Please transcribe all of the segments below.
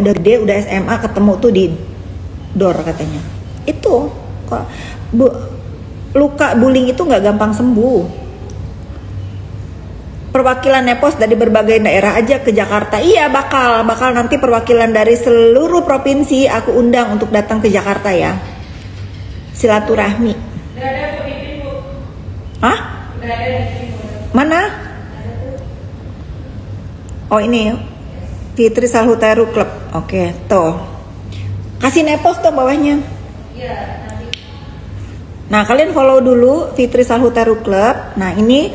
udah gede, udah SMA, ketemu tuh di DOR katanya. Itu kok luka bullying itu nggak gampang sembuh. Perwakilan Nepos dari berbagai daerah aja ke Jakarta. Iya, bakal nanti perwakilan dari seluruh provinsi aku undang untuk datang ke Jakarta ya. Silaturahmi. Hah? Mana? Oh ini Fitri Salhuteru Club. Oke, tuh. Kasih Nepos tuh bawahnya. Nah, kalian follow dulu Fitri Salhuteru Club. Nah, ini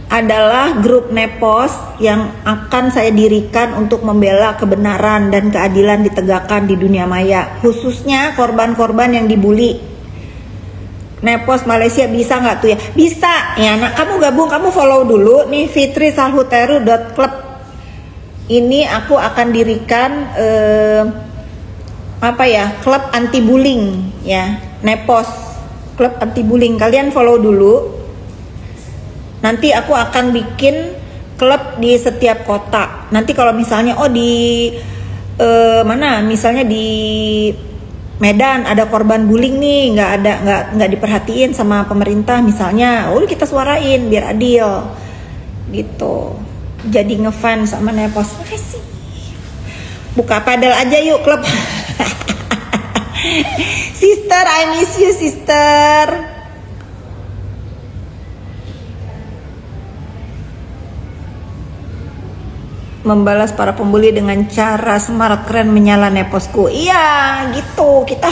adalah grup Nepos yang akan saya dirikan untuk membela kebenaran dan keadilan ditegakkan di dunia maya, khususnya korban-korban yang dibully. Nepos Malaysia bisa nggak tuh ya? Bisa ya. Nah, kamu gabung, kamu follow dulu nih fitrisalhuteru.club. Ini aku akan dirikan klub anti bullying ya, Nepos klub anti bullying. Kalian follow dulu. Nanti aku akan bikin klub di setiap kota. Nanti kalau misalnya di misalnya di Medan ada korban bullying nih, nggak diperhatiin sama pemerintah misalnya, kita suarain biar adil gitu. Jadi ngefans sama Nepos. Makasih. Buka padel aja yuk klub. Sister, I miss you sister. Membalas para pembuli dengan cara smart, keren, menyala Neposku. Iya gitu, kita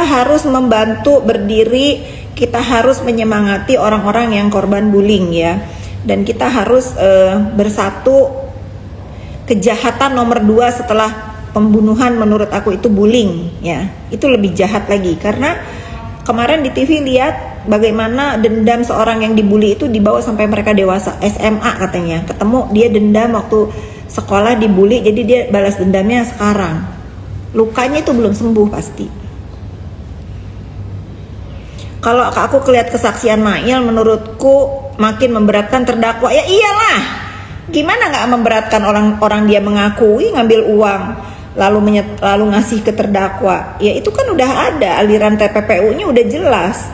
harus membantu berdiri, kita harus menyemangati orang-orang yang korban bullying ya, dan kita harus bersatu. Kejahatan nomor 2 setelah pembunuhan menurut aku itu bullying ya, itu lebih jahat lagi. Karena kemarin di TV lihat bagaimana dendam seorang yang dibully itu dibawa sampai mereka dewasa. SMA katanya, ketemu dia dendam waktu sekolah dibully, jadi dia balas dendamnya sekarang. Lukanya itu belum sembuh pasti. Kalau aku kelihat kesaksian Mail, menurutku makin memberatkan terdakwa. Ya iyalah, gimana nggak memberatkan orang dia mengakui ngambil uang lalu ngasih ke terdakwa. Ya itu kan udah ada aliran TPPU-nya udah jelas.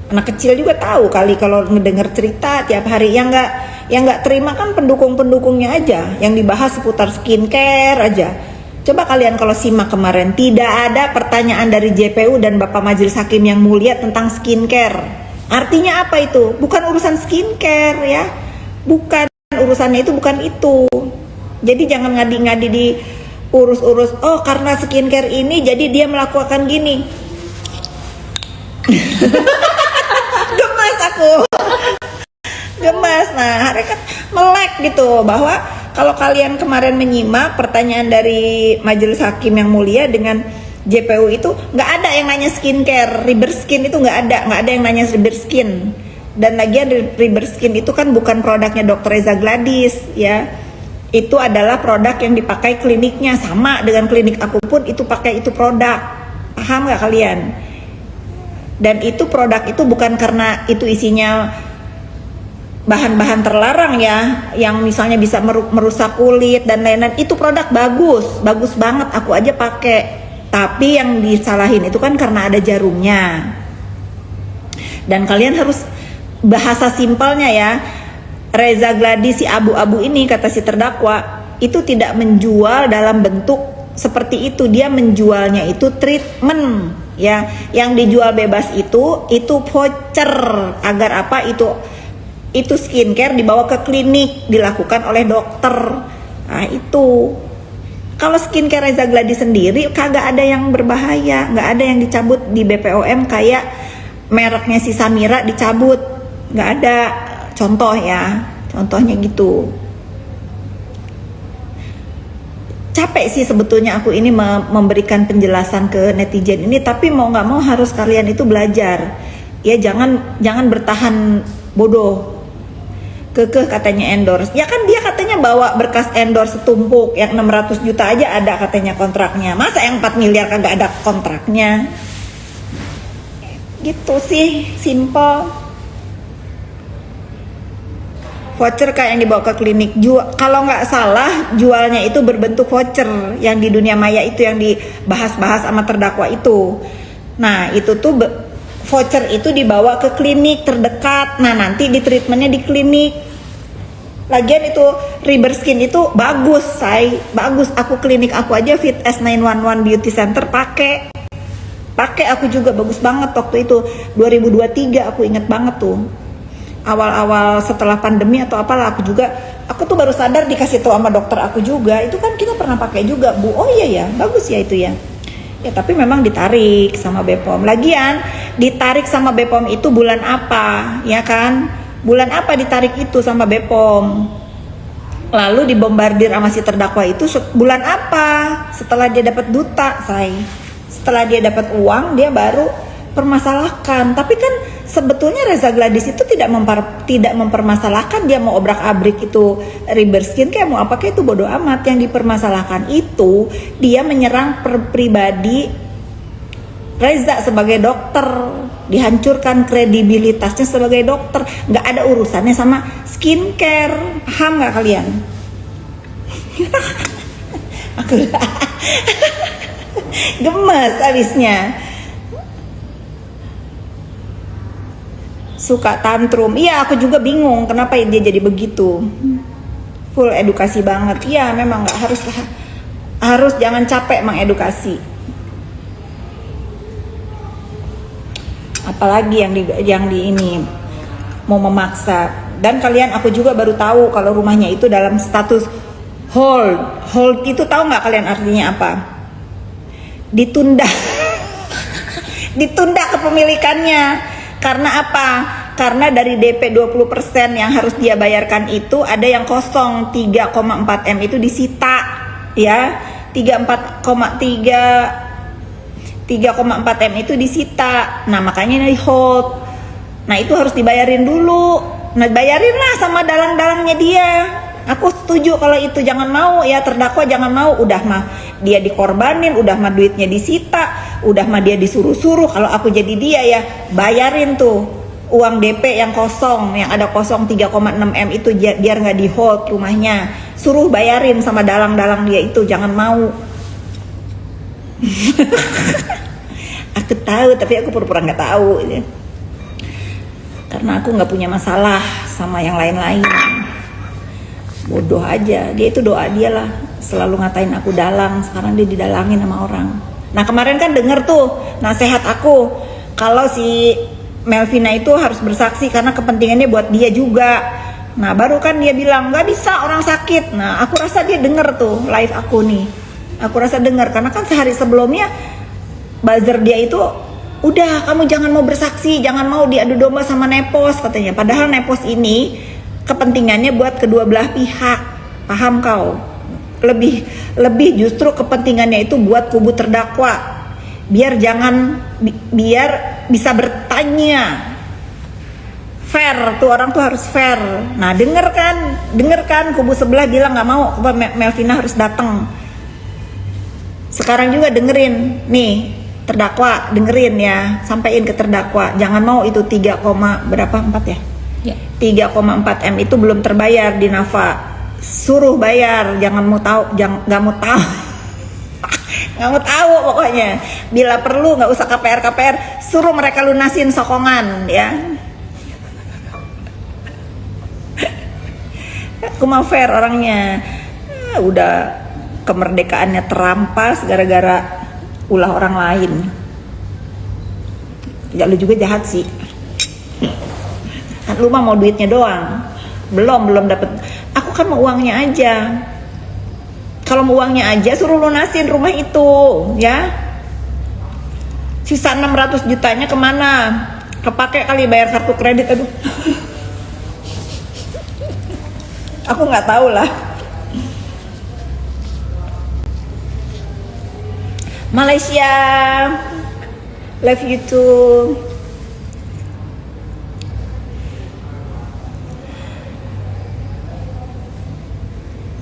Anak kecil juga tahu kali kalau ngedenger cerita tiap hari. Yang nggak terima kan pendukung-pendukungnya aja, yang dibahas seputar skincare aja. Coba kalian kalau simak kemarin, tidak ada pertanyaan dari JPU dan Bapak Majelis Hakim yang mulia tentang skincare. Artinya apa itu? Bukan urusan skincare ya, bukan urusannya, itu bukan itu. Jadi jangan ngadi-ngadi di urus-urus. Oh karena skincare ini jadi dia melakukan gini. Gemas aku. Gemas. Nah, mereka melek gitu bahwa kalau kalian kemarin menyimak pertanyaan dari Majelis Hakim yang mulia dengan JPU itu nggak ada yang nanya skincare, Riber Skin itu nggak ada yang nanya Riber Skin. Dan lagian Riber Skin itu kan bukan produknya Dr. Reza Gladys ya. Itu adalah produk yang dipakai kliniknya, sama dengan klinik aku pun itu pakai itu produk. Paham nggak kalian? Dan itu produk itu bukan karena itu isinya bahan-bahan terlarang ya, yang misalnya bisa merusak kulit dan lain-lain. Itu produk bagus banget, aku aja pakai. Tapi yang disalahin itu kan karena ada jarumnya. Dan kalian harus bahasa simpelnya ya, Reza Gladys si abu-abu ini, kata si terdakwa, itu tidak menjual dalam bentuk seperti itu. Dia menjualnya itu treatment ya, yang dijual bebas itu voucher agar apa, itu skincare dibawa ke klinik dilakukan oleh dokter. Nah itu kalau skincare Reza Gladys sendiri kagak ada yang berbahaya, nggak ada yang dicabut di BPOM kayak mereknya si Samira dicabut, nggak ada. Contohnya gitu. Capek sih sebetulnya aku ini memberikan penjelasan ke netizen ini, tapi mau nggak mau harus kalian itu belajar ya, jangan bertahan bodoh. Kekeh katanya endorse, ya kan dia katanya bawa berkas endorse setumpuk, yang 600 juta aja ada katanya kontraknya, masa yang 4 miliar kagak ada kontraknya? Gitu sih, simple. voucher Kak yang dibawa ke klinik. Kalau nggak salah jualnya itu berbentuk voucher yang di dunia maya itu yang dibahas-bahas sama terdakwa itu. Nah itu tuh voucher itu dibawa ke klinik terdekat. Nah nanti di treatmentnya di klinik. Lagian itu Riberskin itu bagus, bagus. Aku klinik aku aja Fit S911 Beauty Center pakai aku juga bagus banget waktu itu 2023 aku inget banget tuh. Awal-awal setelah pandemi atau apalah aku tuh baru sadar dikasih tahu sama dokter aku juga. Itu kan kita pernah pakai juga, Bu. Oh iya ya, bagus ya itu ya. Ya tapi memang ditarik sama BPOM. Lagian ditarik sama BPOM itu bulan apa, ya kan? Bulan apa ditarik itu sama BPOM? Lalu dibombardir sama si terdakwa itu bulan apa? Setelah dia dapat duta, setelah dia dapat uang dia baru permasalahkan. Tapi kan sebetulnya Reza Gladys itu tidak mempermasalahkan dia mau obrak-abrik itu Riberskin kayak mau apa kayak itu bodoh amat. Yang dipermasalahkan itu dia menyerang pribadi Reza sebagai dokter, dihancurkan kredibilitasnya sebagai dokter. Nggak ada urusannya sama skincare, paham nggak kalian? Aku gemes abisnya, suka tantrum. Iya aku juga bingung kenapa dia jadi begitu. Full edukasi banget. Iya memang nggak harus jangan capek mengedukasi. Apalagi yang di ini mau memaksa. Dan kalian aku juga baru tahu kalau rumahnya itu dalam status hold itu tahu nggak kalian artinya apa? Ditunda. Ditunda kepemilikannya. Karena apa? Karena dari DP 20% yang harus dia bayarkan itu ada yang kosong, 3,4 M itu disita ya. 3,4 M itu disita. Nah makanya ini hold. Nah itu harus dibayarin dulu. Nah bayarin lah sama dalang-dalangnya dia. Aku setuju kalau itu, jangan mau ya terdakwa, jangan mau. Udah mah dia dikorbanin, udah mah duitnya disita, udah mah dia disuruh-suruh. Kalau aku jadi dia ya bayarin tuh uang DP yang kosong, yang ada kosong 3,6 M itu biar nggak di hold rumahnya. Suruh bayarin sama dalang-dalang dia itu, jangan mau. Aku tahu tapi aku pura-pura nggak tahu ya. Karena aku nggak punya masalah sama yang lain-lain. Bodoh aja, dia itu doa dia lah, selalu ngatain aku dalang. Sekarang dia didalangin sama orang. Nah kemarin kan denger tuh nasihat aku kalau si Melvina itu harus bersaksi karena kepentingannya buat dia juga. Nah baru kan dia bilang nggak bisa orang sakit. Nah aku rasa dia denger tuh live aku nih. Aku rasa dengar karena kan sehari sebelumnya buzzer dia itu udah kamu jangan mau bersaksi, jangan mau diadu domba sama Nepos katanya. Padahal Nepos ini kepentingannya buat kedua belah pihak, paham kau? Lebih justru kepentingannya itu buat kubu terdakwa, biar bisa bertanya fair tuh, orang tuh harus fair. Nah denger kan kubu sebelah bilang nggak mau Melvina harus datang. Sekarang juga dengerin nih terdakwa, dengerin ya, sampaiin ke terdakwa, jangan mau itu 3, berapa 4 ya? 3,4 M itu belum terbayar di Nafa, suruh bayar, nggak mau tahu, nggak mau tahu pokoknya. Bila perlu nggak usah KPR, suruh mereka lunasin sokongan ya. Aku mau fair orangnya. Udah kemerdekaannya terampas gara-gara ulah orang lain. Ya lu juga jahat sih. Lu mah mau duitnya doang. Belum dapet. Aku kan mau uangnya aja. Kalau mau uangnya aja suruh lunasin rumah itu, ya. Sisa 600 jutanya kemana? Kepake kali bayar kartu kredit, aduh. Aku nggak tahu lah. Malaysia, love you too.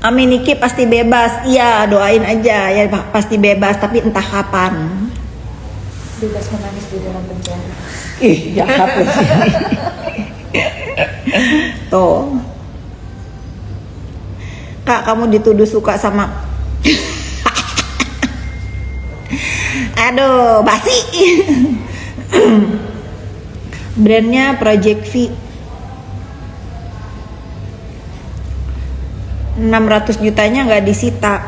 Amin Niki pasti bebas, iya doain aja ya pasti bebas, tapi entah kapan. Bebas menangis di dalam penjara. Ih jahat loh. Tuh, Kak, kamu dituduh suka sama aduh, basi. Brandnya Project V. 600 jutanya nggak disita.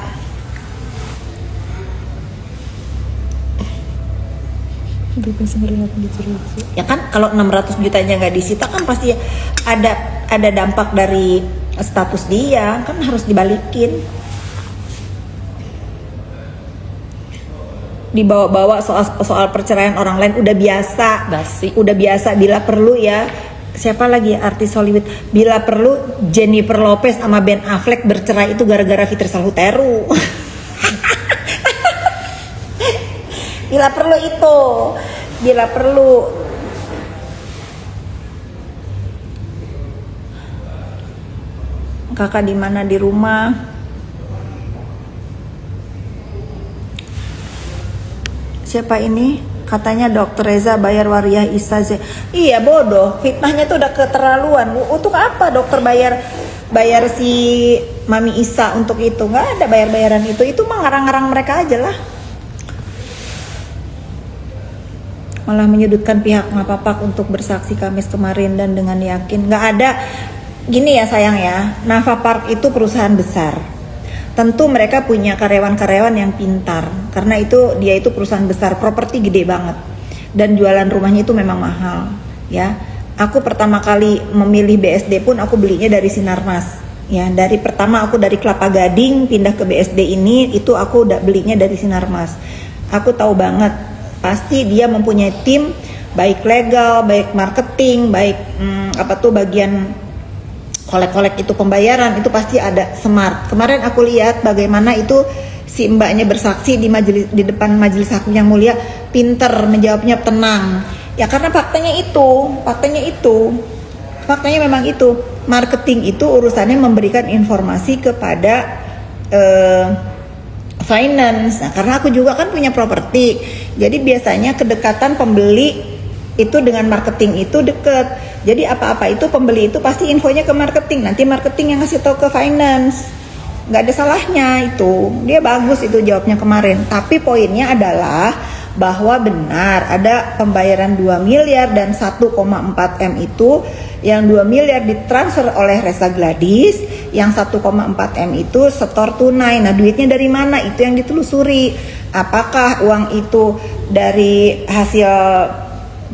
Bebas ngeliat di jeruji. Ya kan, kalau 600 jutanya nggak disita kan pasti ada dampak dari status dia, kan harus dibalikin. Dibawa-bawa soal perceraian orang lain udah biasa. Basi. Udah biasa, bila perlu ya. Siapa lagi artis Hollywood? Bila perlu Jennifer Lopez sama Ben Affleck bercerai itu gara-gara Fitri Salhuteru. Bila perlu itu, bila perlu. Kakak di mana? Di rumah. Siapa ini? Katanya Dokter Reza bayar Waria Isa. Iya bodoh, fitnahnya tuh udah keterlaluan. Untuk apa dokter bayar si Mami Isa untuk itu? Nggak ada bayar-bayaran itu mah ngarang-ngarang mereka aja lah. Malah menyudutkan pihak Nafapak untuk bersaksi Kamis kemarin dan dengan yakin nggak ada. Gini ya sayang ya, Nafapark itu perusahaan besar. Tentu mereka punya karyawan-karyawan yang pintar, karena dia itu perusahaan besar, properti gede banget, dan jualan rumahnya itu memang mahal. Ya, aku pertama kali memilih BSD pun aku belinya dari Sinarmas. Ya, dari pertama aku dari Kelapa Gading pindah ke BSD ini, itu aku udah belinya dari Sinarmas. Aku tahu banget. Pasti dia mempunyai tim baik legal, baik marketing, baik bagian kolek-kolek itu pembayaran itu pasti ada smart. Kemarin aku lihat bagaimana itu si mbaknya bersaksi di depan majelis hakim yang mulia, pinter menjawabnya, tenang. Ya karena faktanya memang itu. Marketing itu urusannya memberikan informasi kepada finance. Nah, karena aku juga kan punya properti, jadi biasanya kedekatan pembeli itu dengan marketing itu deket. Jadi apa-apa itu pembeli itu pasti infonya ke marketing. Nanti marketing yang ngasih tahu ke finance. Nggak ada salahnya itu. Dia bagus itu jawabnya kemarin. Tapi poinnya adalah bahwa benar ada pembayaran 2 miliar dan 1,4 M itu, yang 2 miliar ditransfer oleh Reza Gladys, yang 1,4 M itu setor tunai. Nah duitnya dari mana? Itu yang ditelusuri. Apakah uang itu dari hasil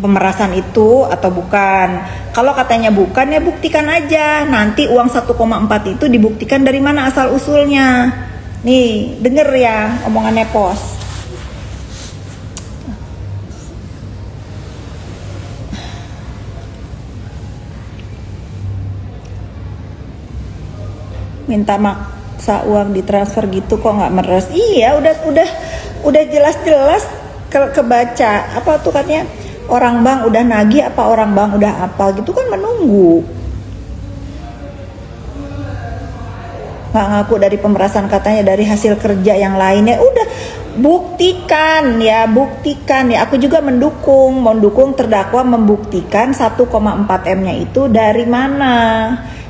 pemerasan itu atau bukan? Kalau katanya bukan, ya buktikan aja. Nanti uang 1,4 itu dibuktikan dari mana asal usulnya. Nih denger ya omongannya Pos. Minta maksa uang ditransfer gitu kok nggak meres. Iya udah jelas-jelas kebaca apa tuh katanya, orang bank udah nagih apa orang bank udah apa gitu kan, menunggu. Nggak ngaku dari pemerasan, katanya dari hasil kerja yang lainnya. Udah buktikan ya. Aku juga mendukung terdakwa membuktikan 1,4 M-nya itu dari mana.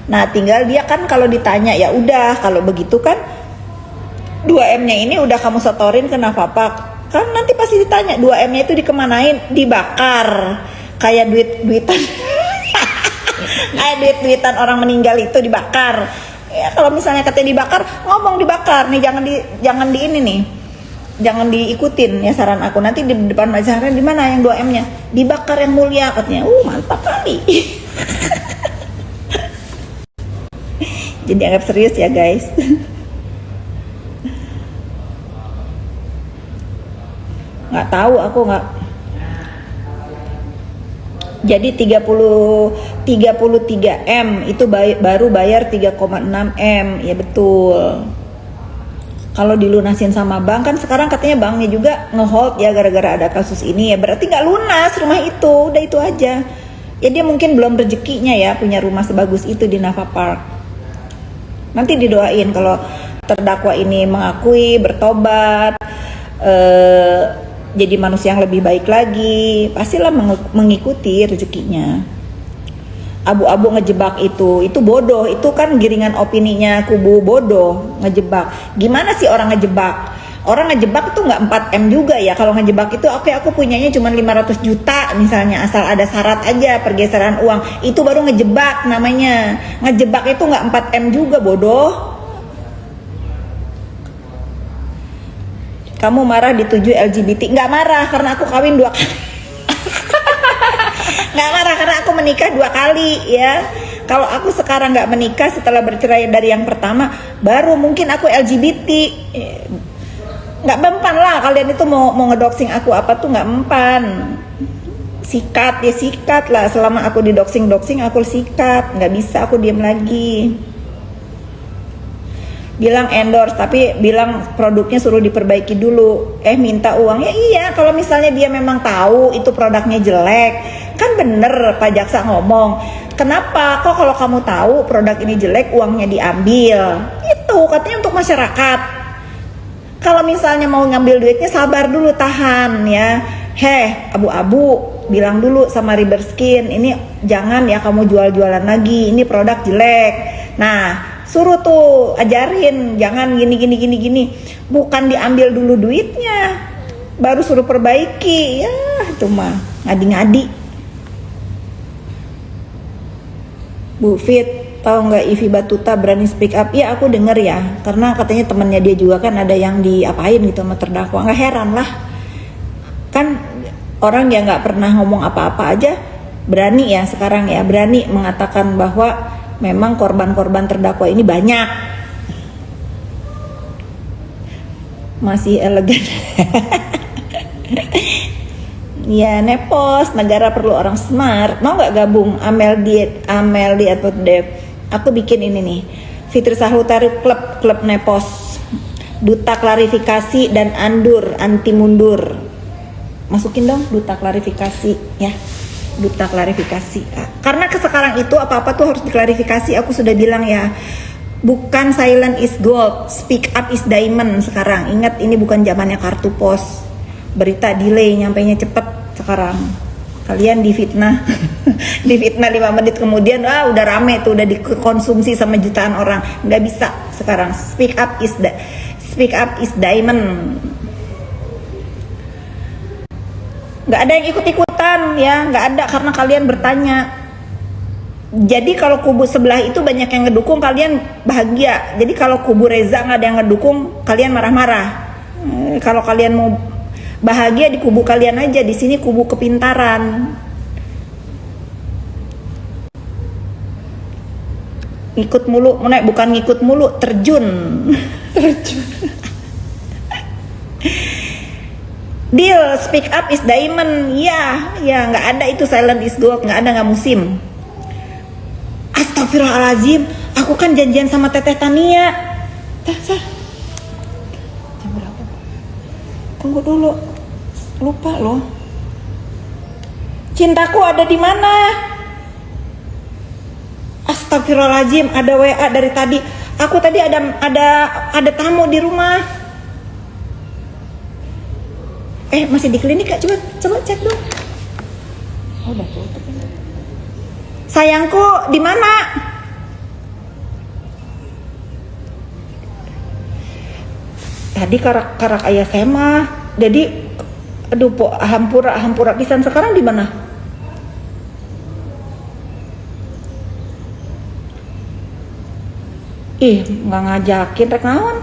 Nah tinggal dia kan kalau ditanya, ya udah kalau begitu kan 2 M-nya ini udah kamu setorin ke Nafapak. Kan nanti pasti ditanya 2 M-nya itu dikemanain, dibakar. Kayak duit-duitan kayak duit-duitan orang meninggal itu dibakar. Ya kalau misalnya katanya dibakar, ngomong dibakar nih, jangan di ini nih. Jangan diikutin ya saran aku. Nanti di depan masyarakat, di mana yang 2 M-nya? Dibakar yang mulia katanya. Mantap kali. Jadi anggap serius ya guys. Nggak tahu aku nggak. Jadi 33 M itu baru bayar 3,6 M. Ya betul. Kalau dilunasin sama bank kan sekarang katanya banknya juga ngehold ya gara-gara ada kasus ini, ya berarti nggak lunas rumah itu. Udah itu aja. Ya dia mungkin belum rezekinya ya punya rumah sebagus itu di Nafapark. Nanti didoain kalau terdakwa ini mengakui, bertobat, jadi manusia yang lebih baik lagi, pastilah mengikuti rezekinya. abu-abu ngejebak itu bodoh. Itu kan giringan opininya kubu bodoh, ngejebak. Gimana sih orang ngejebak? Orang ngejebak itu nggak 4M juga ya. Kalau ngejebak itu oke, aku punyanya cuma 500 juta misalnya, asal ada syarat aja pergeseran uang, itu baru ngejebak namanya. Ngejebak itu nggak 4M juga, bodoh. Kamu marah dituju LGBT? Nggak marah, karena aku kawin 2 kali. Nggak marah karena aku menikah 2 kali ya. Kalau aku sekarang nggak menikah setelah bercerai dari yang pertama, baru mungkin aku LGBT. Nggak mempan lah kalian itu mau ngedoxing aku apa tuh, nggak mempan. Sikat ya sikat lah, selama aku didoxing aku sikat, nggak bisa aku diem lagi. Bilang endorse tapi bilang produknya suruh diperbaiki dulu, minta uang. Ya iya, kalau misalnya dia memang tahu itu produknya jelek, kan bener Pak Jaksa ngomong, kenapa kok kalau kamu tahu produk ini jelek uangnya diambil, itu katanya untuk masyarakat. Kalau misalnya mau ngambil duitnya sabar dulu, tahan ya. Abu-abu, bilang dulu sama Riber Skin, ini jangan ya kamu jual-jualan lagi, ini produk jelek. Nah, suruh tuh ajarin, jangan gini. Bukan diambil dulu duitnya, baru suruh perbaiki. Ya, itu mah ngadi-ngadi. Bu Fit, tahu nggak Ivy Batuta berani speak up? Ya aku denger ya, karena katanya temannya dia juga kan ada yang diapain gitu sama terdakwa. Nggak heran lah, kan orang yang nggak pernah ngomong apa-apa aja berani ya sekarang ya, berani mengatakan bahwa memang korban-korban terdakwa ini banyak. Masih elegan. Ya nepos, negara perlu orang smart. Mau nggak gabung Amel di atau Dev? Aku bikin ini nih, Fitri Sahutari klub nepos, duta klarifikasi dan andur anti mundur. Masukin dong duta klarifikasi ya, duta klarifikasi. Karena sekarang itu apa-apa tuh harus diklarifikasi. Aku sudah bilang ya, bukan silent is gold, speak up is diamond sekarang. Ingat, ini bukan zamannya kartu pos, berita delay nyampainya cepet sekarang. Kalian difitnah difitnah 5 menit kemudian udah rame tuh, udah dikonsumsi sama jutaan orang. Nggak bisa sekarang. Speak up is diamond. Nggak ada yang ikut-ikutan ya, nggak ada, karena kalian bertanya. Jadi kalau kubu sebelah itu banyak yang ngedukung, kalian bahagia. Jadi kalau kubu Reza nggak ada yang ngedukung, kalian marah-marah. Kalau kalian mau bahagia di kubu kalian aja, di sini kubu kepintaran. Ngikut mulu, bukan ngikut mulu, terjun. Deal, speak up is diamond. Ya, nggak ada itu silent is gold, nggak ada, nggak musim. Astagfirullahaladzim, aku kan janjian sama Teteh Tania. Jam berapa? Tunggu dulu, lupa loh. Cintaku ada di mana? Astagfirullahaladzim, ada WA dari tadi. Aku tadi ada tamu di rumah. Masih di klinik Kak? Coba cek dong. Udah tutup. Sayangku, di mana? Tadi karak ayah Sema. Jadi aduh hampura pisan. Sekarang di mana? Nggak ngajakin, rek naon?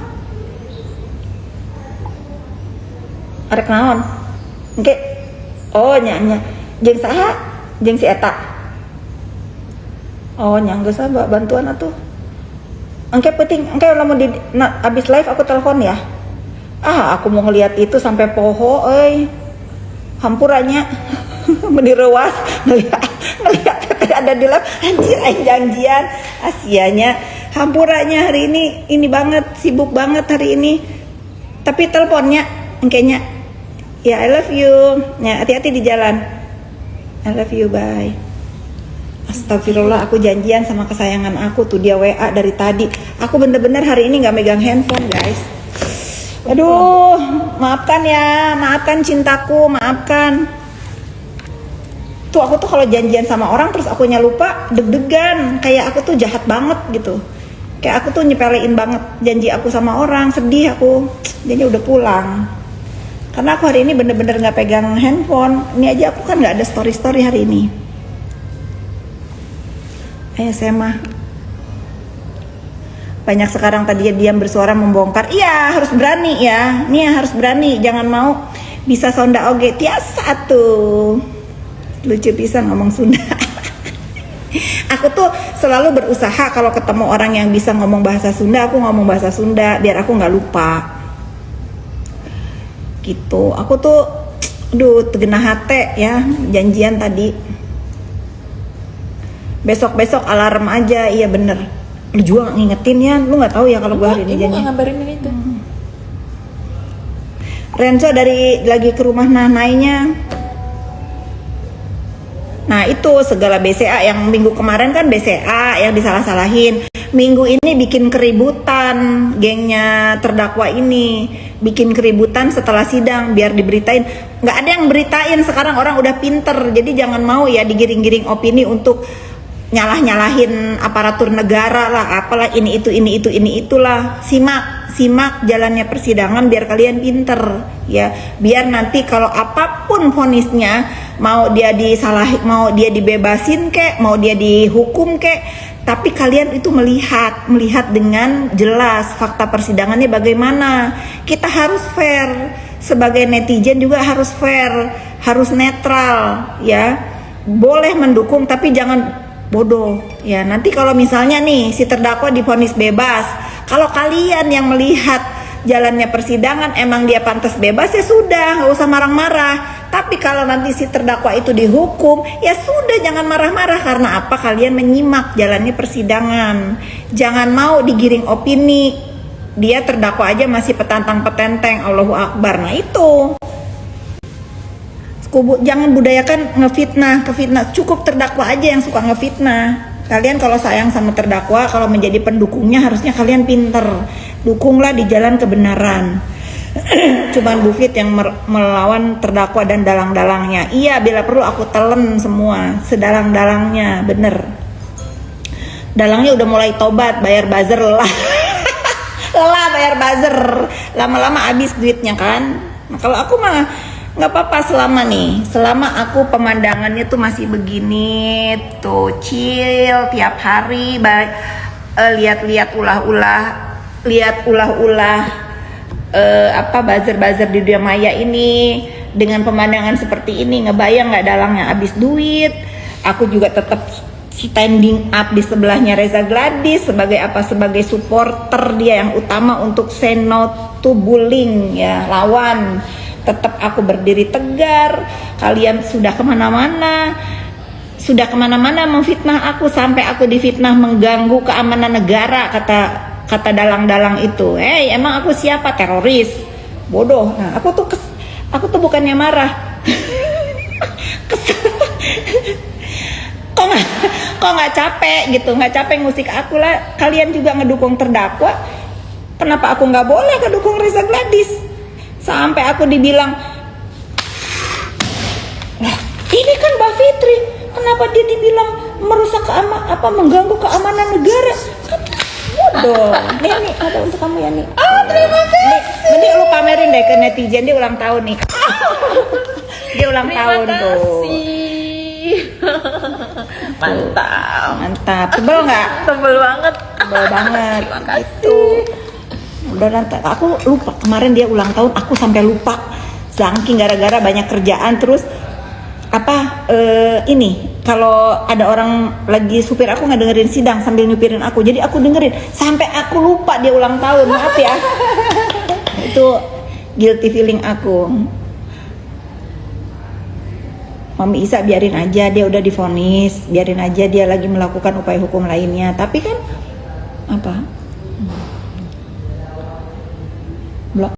Arek naon? Engke. Oh nya. Jeung saha? Jeung si eta. Oh nya geus bantuan atuh. Engke penting, engke lamun abis live aku telepon ya. Aku mau ngeliat itu sampai poho euy. Hampuranya menirewas ngeliat ada di live. Anjir aing janjian. Asianya hampuranya hari ini banget, sibuk banget hari ini. Tapi teleponnya engkenya ya, I love you. Ya, hati-hati di jalan. I love you, bye. Astagfirullah, aku janjian sama kesayangan aku tuh, dia WA dari tadi. Aku bener-bener hari ini gak megang handphone, guys. Aduh, maafkan ya, maafkan cintaku, maafkan. Tuh aku tuh kalau janjian sama orang terus akunya lupa, deg-degan, kayak aku tuh jahat banget gitu. Kayak aku tuh nyepelein banget janji aku sama orang, sedih aku. Jadi udah pulang. Karena aku hari ini bener-bener nggak pegang handphone. Ini aja aku kan nggak ada story hari ini. Ayo Sema. Banyak sekarang tadi diam bersuara membongkar. Iya harus berani ya. Nih harus berani. Jangan mau bisa sonda oge tiasa tuh. Lucu pisan ngomong Sunda. Aku tuh selalu berusaha kalau ketemu orang yang bisa ngomong bahasa Sunda, aku ngomong bahasa Sunda biar aku nggak lupa. Gitu. Aku tuh, tegena hate ya janjian tadi. Besok alarm aja, iya bener. Lu juga ngingetin ya, lu nggak tahu ya kalau gue hari ini janji. Ibu ngabarin itu. Renzo lagi ke rumah Nanainya. Nah itu segala BCA yang minggu kemarin kan BCA yang disalah-salahin. Minggu ini bikin keributan, gengnya terdakwa ini bikin keributan setelah sidang biar diberitain. Nggak ada yang beritain, sekarang orang udah pinter. Jadi jangan mau ya digiring-giring opini untuk nyalah-nyalahin aparatur negara lah, apalah ini itulah. Simak jalannya persidangan biar kalian pinter ya, biar nanti kalau apapun vonisnya, mau dia dibebasin kek, mau dia dihukum kek, tapi kalian itu melihat dengan jelas fakta persidangannya bagaimana. Kita harus fair, sebagai netizen juga harus fair, harus netral ya. Boleh mendukung tapi jangan bodoh ya. Nanti kalau misalnya nih si terdakwa divonis bebas, kalau kalian yang melihat jalannya persidangan emang dia pantas bebas ya sudah, nggak usah marah-marah. Tapi kalau nanti si terdakwa itu dihukum ya sudah, jangan marah-marah. Karena apa? Kalian menyimak jalannya persidangan, jangan mau digiring opini. Dia terdakwa aja masih petantang-petenteng, Allahu Akbar. Nah itu jangan budayakan ngefitnah, cukup terdakwa aja yang suka ngefitnah. Kalian kalau sayang sama terdakwa, kalau menjadi pendukungnya harusnya kalian pinter, dukunglah di jalan kebenaran. Cuman Bu Fit yang melawan terdakwa dan dalang-dalangnya. Iya, bila perlu aku telen semua sedalang-dalangnya, bener. Dalangnya udah mulai tobat, bayar buzzer lah. Lelah bayar buzzer, lama-lama habis duitnya kan. Nah, kalau aku mah nggak apa-apa selama aku pemandangannya tuh masih begini tuh, chill tiap hari, lihat ulah-ulah buzzer di dunia maya ini dengan pemandangan seperti ini. Ngebayang nggak dalangnya habis duit. Aku juga tetap standing up di sebelahnya Reza Gladys sebagai supporter dia yang utama untuk say no to bullying ya, lawan. Tetap aku berdiri tegar. Kalian sudah kemana-mana memfitnah aku, sampai aku difitnah mengganggu keamanan negara, kata dalang-dalang itu. Emang aku siapa? Teroris? Bodoh. Nah, aku tuh bukannya marah. kok nggak capek gitu, nggak capek ngusik aku lah. Kalian juga ngedukung terdakwa, kenapa aku nggak boleh ngedukung Reza Gladys? Sampai aku dibilang, ini kan Mbak Fitri, kenapa dia dibilang merusak mengganggu keamanan negara? Kan bodoh. Nih ada untuk kamu ya nih. Oh terima kasih. Mending lu pamerin deh ke netizen, dia ulang tahun nih. Dia ulang tahun tuh. Mantap. Tebel nggak? Tebel banget. Tebel banget. Itu. Udah nanti aku lupa, kemarin dia ulang tahun aku sampai lupa, saking gara-gara banyak kerjaan. Terus ini kalau ada orang lagi supir aku nggak dengerin sidang sambil nyupirin aku, jadi aku dengerin sampai aku lupa dia ulang tahun. Maaf ya. Itu guilty feeling aku. Mami Isa biarin aja, dia udah divonis, biarin aja dia lagi melakukan upaya hukum lainnya. Tapi kan